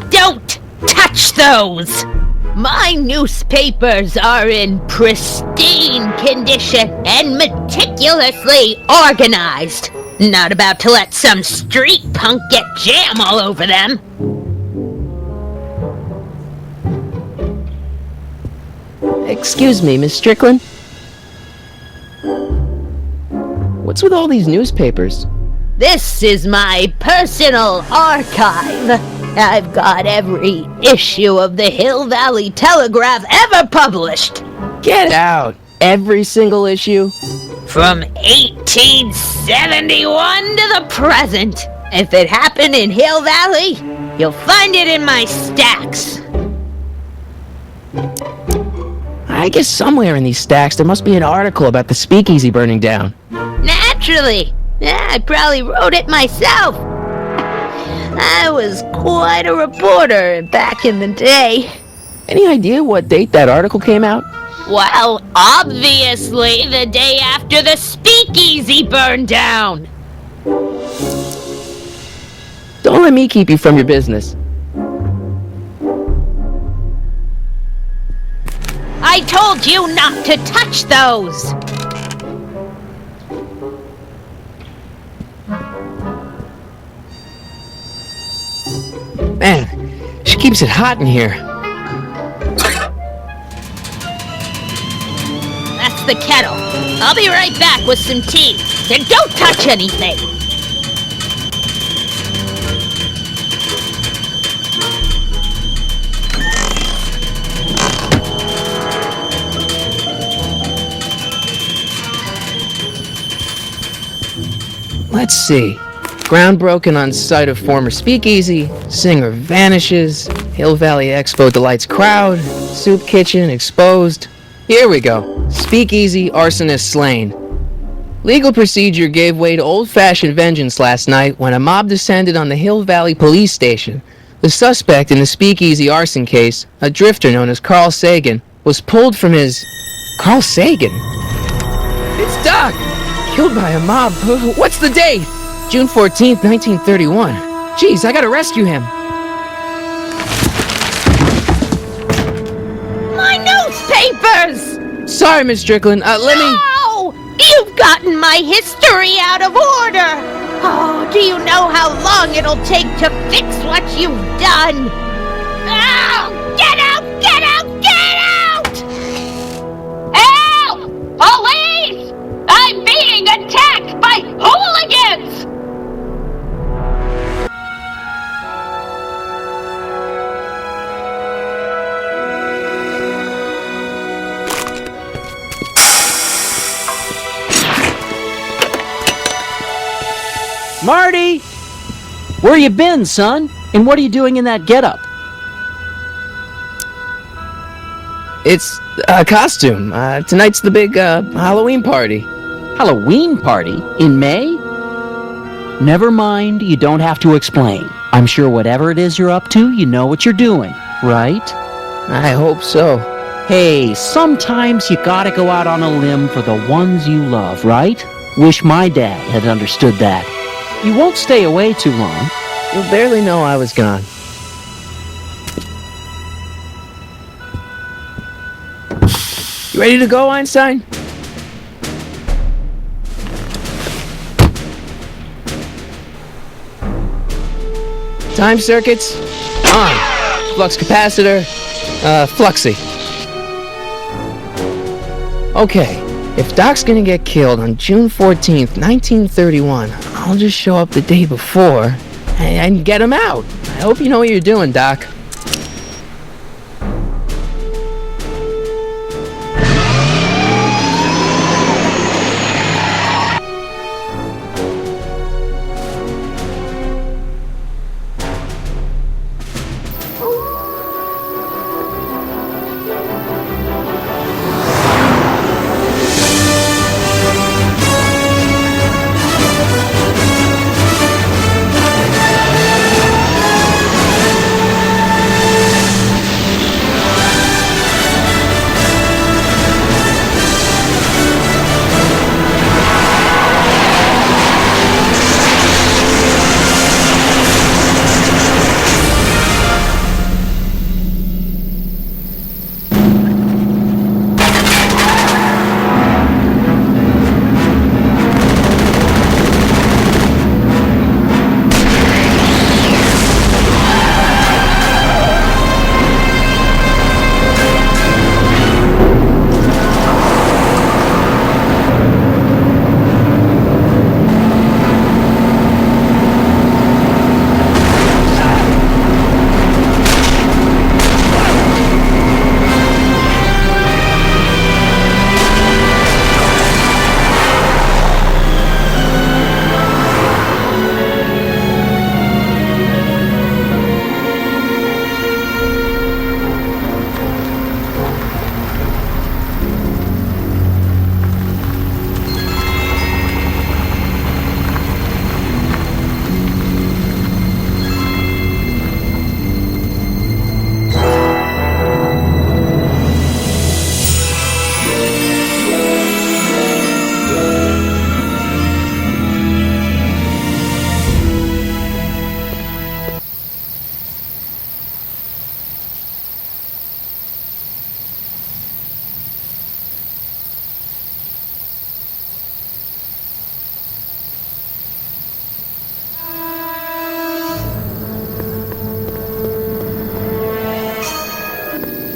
Don't touch those! My newspapers are in pristine condition and meticulously organized. Not about to let some street punk get jam all over them. Excuse me, Miss Strickland? What's with all these newspapers? This is my personal archive. I've got every issue of the Hill Valley Telegraph ever published. Get out! Every single issue? From 1871 to the present. If it happened in Hill Valley, you'll find it in my stacks. I guess somewhere in these stacks there must be an article about the speakeasy burning down. Naturally. I probably wrote it myself. I was quite a reporter back in the day. Any idea what date that article came out? Well, obviously the day after the speakeasy burned down. Don't let me keep you from your business. I told you not to touch those! Man, she keeps it hot in here. That's the kettle. I'll be right back with some tea. And don't touch anything! Let's see. Ground broken on site of former speakeasy, singer vanishes, Hill Valley Expo delights crowd, soup kitchen exposed. Here we go. Speakeasy arsonist slain. Legal procedure gave way to old-fashioned vengeance last night when a mob descended on the Hill Valley police station. The suspect in the speakeasy arson case, a drifter known as Carl Sagan, was pulled from his... Carl Sagan? It's Doc! Killed by a mob. What's the date? June 14th, 1931. Jeez, I gotta rescue him. My newspapers! Sorry, Miss Strickland. Let me... No! You've gotten my history out of order! Oh, do you know how long it'll take to fix what you've done? Oh! Get out! Get out! Get out! Help! Police! I'm being attacked by hooligans! Marty! Where you been, son? And what are you doing in that getup? It's a costume. Tonight's the big, Halloween party. Halloween party? In May? Never mind, you don't have to explain. I'm sure whatever it is you're up to, you know what you're doing, right? I hope so. Hey, sometimes you gotta go out on a limb for the ones you love, right? Wish my dad had understood that. You won't stay away too long. You'll barely know I was gone. You ready to go, Einstein? Time circuits on. Flux capacitor fluxy. Okay, if Doc's gonna get killed on June 14th, 1931, I'll just show up the day before and get him out. I hope you know what you're doing, Doc.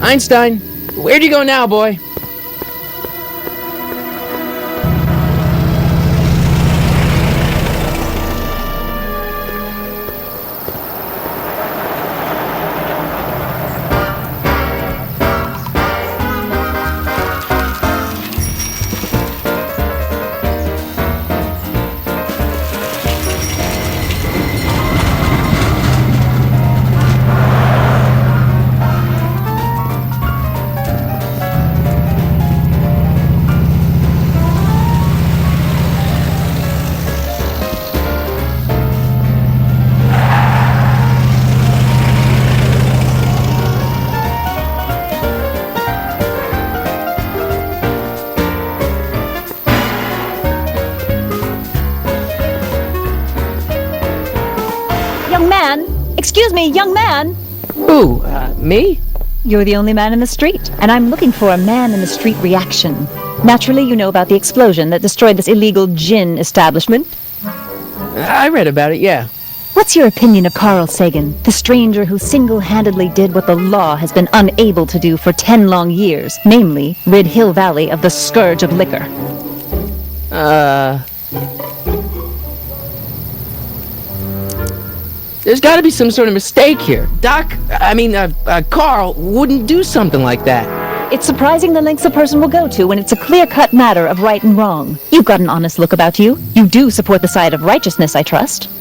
Einstein, where'd you go now, boy? Young man! Excuse me, young man! Who, me? You're the only man in the street, and I'm looking for a man-in-the-street reaction. Naturally, you know about the explosion that destroyed this illegal gin establishment. I read about it, yeah. What's your opinion of Carl Sagan, the stranger who single-handedly did what the law has been unable to do for 10 long years, namely, rid Hill Valley of the scourge of liquor? There's gotta be some sort of mistake here. Carl wouldn't do something like that. It's surprising the lengths a person will go to when it's a clear-cut matter of right and wrong. You've got an honest look about you. You do support the side of righteousness, I trust.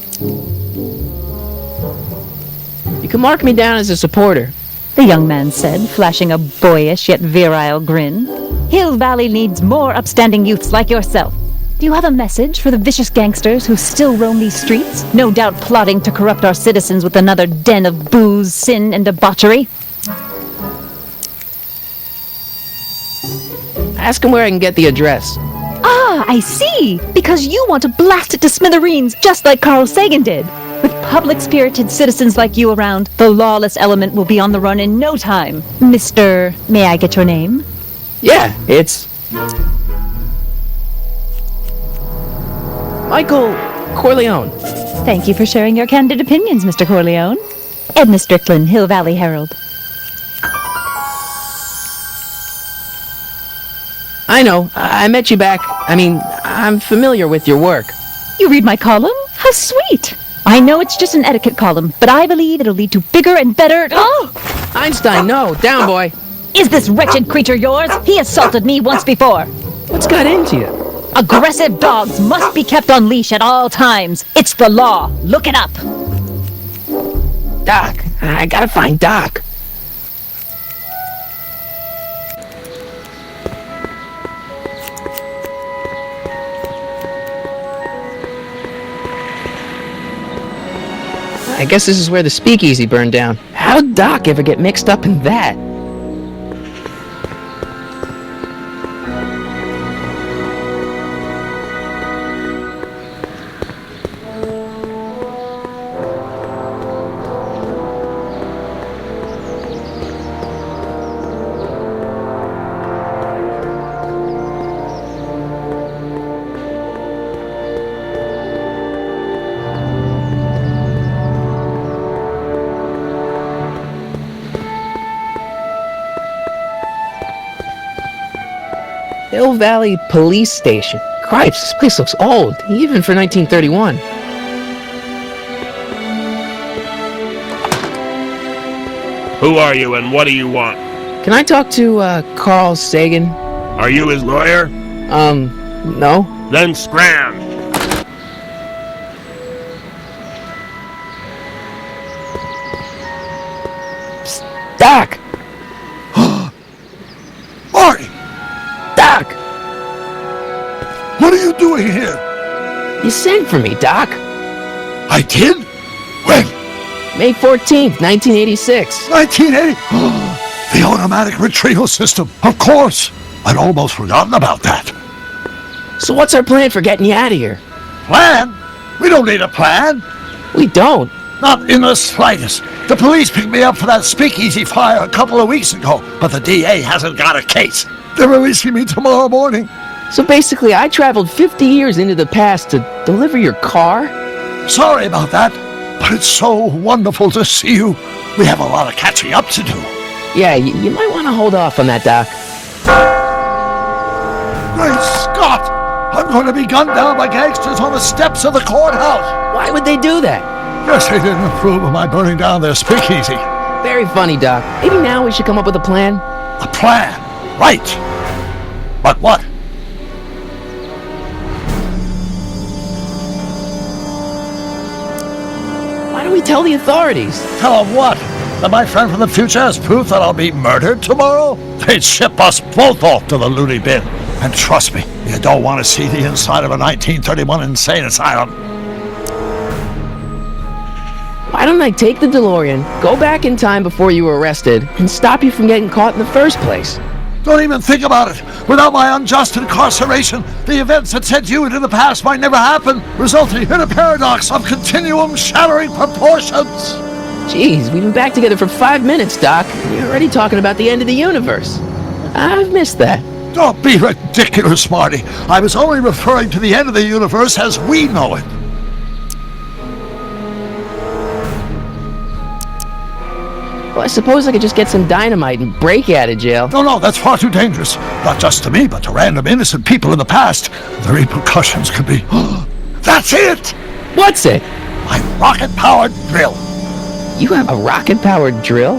You can mark me down as a supporter. The young man said, flashing a boyish yet virile grin. Hill Valley needs more upstanding youths like yourself. Do you have a message for the vicious gangsters who still roam these streets, no doubt plotting to corrupt our citizens with another den of booze, sin, and debauchery? Ask him where I can get the address. Ah, I see! Because you want to blast it to smithereens, just like Carl Sagan did. With public-spirited citizens like you around, the lawless element will be on the run in no time. Mr. May I get your name? Yeah, it's... Michael Corleone. Thank you for sharing your candid opinions, Mr. Corleone. Edna Strickland, Hill Valley Herald. I know. I met you back. I'm familiar with your work. You read my column? How sweet! I know it's just an etiquette column, but I believe it'll lead to bigger and better... Oh! Einstein, no. Down, boy. Is this wretched creature yours? He assaulted me once before. What's got into you? Aggressive dogs must be kept on leash at all times. It's the law. Look it up. Doc. I gotta find Doc. I guess this is where the speakeasy burned down. How'd Doc ever get mixed up in that? Hill Valley Police Station. Cripes, this place looks old, even for 1931. Who are you and what do you want? Can I talk to, Carl Sagan? Are you his lawyer? No. Then scram! Psst, Doc! Marty! Doc! What are you doing here? You sent for me, Doc. I did? When? May 14th, 1986. 1980? The automatic retrieval system. Of course. I'd almost forgotten about that. So what's our plan for getting you out of here? Plan? We don't need a plan. We don't. Not in the slightest. The police picked me up for that speakeasy fire a couple of weeks ago, but the DA hasn't got a case. They're releasing me tomorrow morning. So basically, I traveled 50 years into the past to deliver your car? Sorry about that, but it's so wonderful to see you. We have a lot of catching up to do. Yeah, you might want to hold off on that, Doc. Great Scott! I'm going to be gunned down by gangsters on the steps of the courthouse. Why would they do that? Guess they didn't approve of my burning down their speakeasy. Very funny, Doc. Maybe now we should come up with a plan? A plan? Right. But what? Why don't we tell the authorities? Tell them what? That my friend from the future has proof that I'll be murdered tomorrow? They'd ship us both off to the loony bin. And trust me, you don't want to see the inside of a 1931 insane asylum. Why don't I take the DeLorean, go back in time before you were arrested, and stop you from getting caught in the first place? Don't even think about it. Without my unjust incarceration, the events that sent you into the past might never happen, resulting in a paradox of continuum shattering proportions. Jeez, we've been back together for 5 minutes, Doc. You're already talking about the end of the universe. I've missed that. Don't be ridiculous, Marty. I was only referring to the end of the universe as we know it. Well, I suppose I could just get some dynamite and break you out of jail. No, that's far too dangerous. Not just to me, but to random innocent people in the past. The repercussions could be... That's it! What's it? My rocket-powered drill. You have a rocket-powered drill?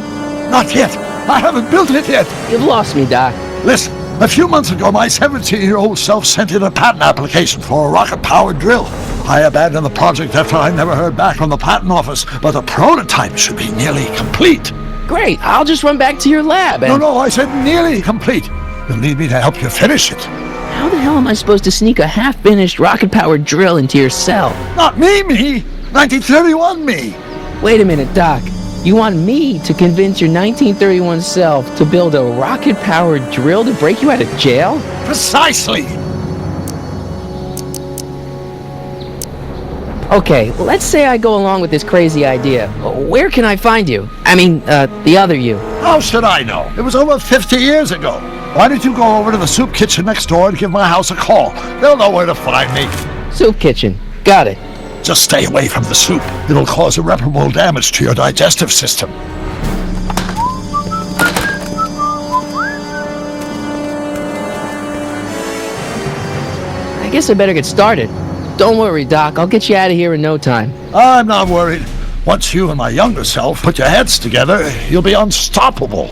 Not yet. I haven't built it yet. You've lost me, Doc. Listen, a few months ago, my 17-year-old self sent in a patent application for a rocket-powered drill. I abandoned the project after I never heard back from the patent office, but the prototype should be nearly complete. Great, I'll just run back to your lab and... No, I said nearly complete. You'll need me to help you finish it. How the hell am I supposed to sneak a half-finished rocket-powered drill into your cell? Not me! 1931 me! Wait a minute, Doc. You want me to convince your 1931 self to build a rocket-powered drill to break you out of jail? Precisely! Okay, let's say I go along with this crazy idea. Where can I find you? I mean, the other you. How should I know? It was over 50 years ago. Why don't you go over to the soup kitchen next door and give my house a call? They'll know where to find me. Soup kitchen. Got it. Just stay away from the soup. It'll cause irreparable damage to your digestive system. I guess I better get started. Don't worry, Doc. I'll get you out of here in no time. I'm not worried. Once you and my younger self put your heads together, you'll be unstoppable.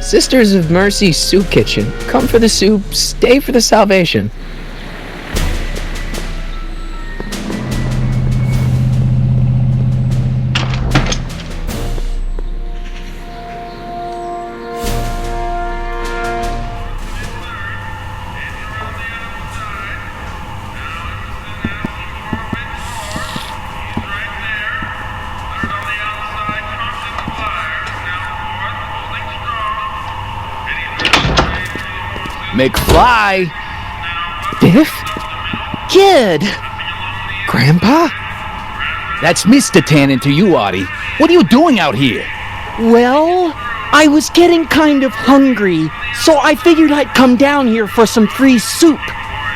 Sisters of Mercy Soup Kitchen. Come for the soup, stay for the salvation. McFly! Biff? Kid! Grandpa? That's Mr. Tannen to you, Artie. What are you doing out here? Well, I was getting kind of hungry, so I figured I'd come down here for some free soup.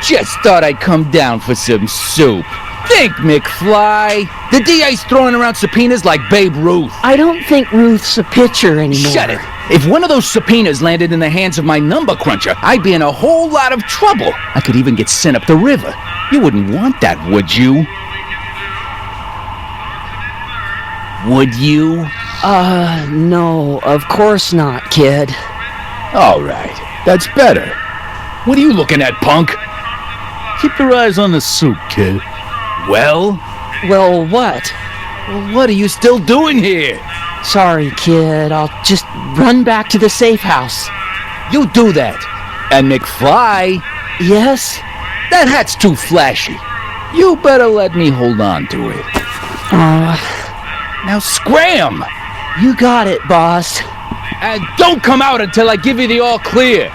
Just thought I'd come down for some soup. Think, McFly. The DA's throwing around subpoenas like Babe Ruth. I don't think Ruth's a pitcher anymore. Shut it. If one of those subpoenas landed in the hands of my number cruncher, I'd be in a whole lot of trouble. I could even get sent up the river. You wouldn't want that, would you? Would you? No, of course not, kid. All right, that's better. What are you looking at, punk? Keep your eyes on the soup, kid. Well, What? what are you still doing here? Sorry, kid. I'll just run back to the safe house. You do that. And McFly, Yes? that hat's too flashy. You better let me hold on to it. Now scram! You got it, boss. And don't come out until I give you the all clear.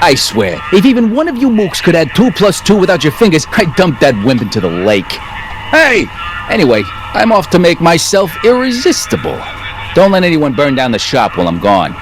I swear, if even one of you mooks could add 2 + 2 without your fingers, I'd dump that wimp into the lake. Hey! Anyway, I'm off to make myself irresistible. Don't let anyone burn down the shop while I'm gone.